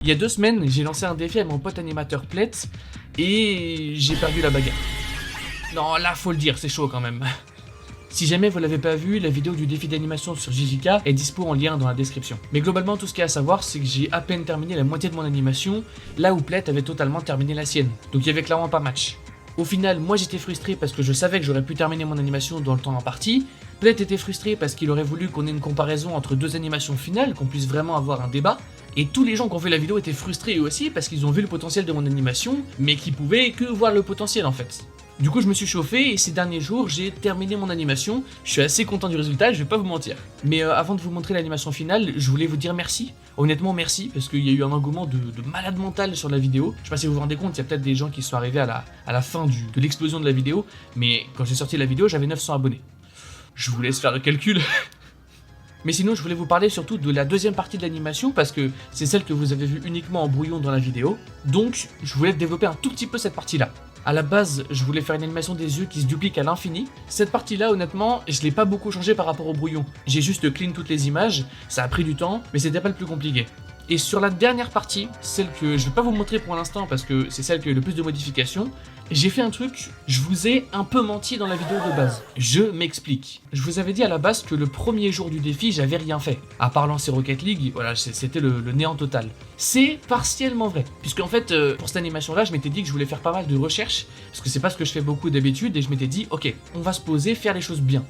Il y a 2 semaines, j'ai lancé un défi à mon pote animateur Plet et j'ai perdu la bagarre. Non, là faut le dire, c'est chaud quand même. Si jamais vous l'avez pas vu, la vidéo du défi d'animation sur JJK est dispo en lien dans la description. Mais globalement, tout ce qu'il y a à savoir, c'est que j'ai à peine terminé la moitié de mon animation, là où Plet avait totalement terminé la sienne. Donc il y avait clairement pas match. Au final, moi j'étais frustré parce que je savais que j'aurais pu terminer mon animation dans le temps imparti. Plet était frustré parce qu'il aurait voulu qu'on ait une comparaison entre 2 animations finales, qu'on puisse vraiment avoir un débat. Et tous les gens qui ont fait la vidéo étaient frustrés eux aussi parce qu'ils ont vu le potentiel de mon animation, mais qui pouvaient que voir le potentiel en fait. Du coup, je me suis chauffé et ces derniers jours, j'ai terminé mon animation. Je suis assez content du résultat, je vais pas vous mentir. Mais avant de vous montrer l'animation finale, je voulais vous dire merci. Honnêtement, merci, parce qu'il y a eu un engouement de malade mental sur la vidéo. Je sais pas si vous vous rendez compte, il y a peut-être des gens qui sont arrivés à la fin de l'explosion de la vidéo, mais quand j'ai sorti la vidéo, j'avais 900 abonnés. Je vous laisse faire le calcul. Mais sinon, je voulais vous parler surtout de la deuxième partie de l'animation, parce que c'est celle que vous avez vue uniquement en brouillon dans la vidéo. Donc, je voulais développer un tout petit peu cette partie-là. À la base, je voulais faire une animation des yeux qui se duplique à l'infini. Cette partie-là, honnêtement, je l'ai pas beaucoup changé par rapport au brouillon. J'ai juste clean toutes les images, ça a pris du temps, mais c'était pas le plus compliqué. Et sur la dernière partie, celle que je vais pas vous montrer pour l'instant parce que c'est celle qui a eu le plus de modifications, j'ai fait un truc, je vous ai un peu menti dans la vidéo de base. Je m'explique. Je vous avais dit à la base que le premier jour du défi, j'avais rien fait. À part lancer Rocket League, voilà, c'était le néant total. C'est partiellement vrai. Puisque en fait, pour cette animation-là, je m'étais dit que je voulais faire pas mal de recherches, parce que c'est pas ce que je fais beaucoup d'habitude, et je m'étais dit, ok, on va se poser, faire les choses bien.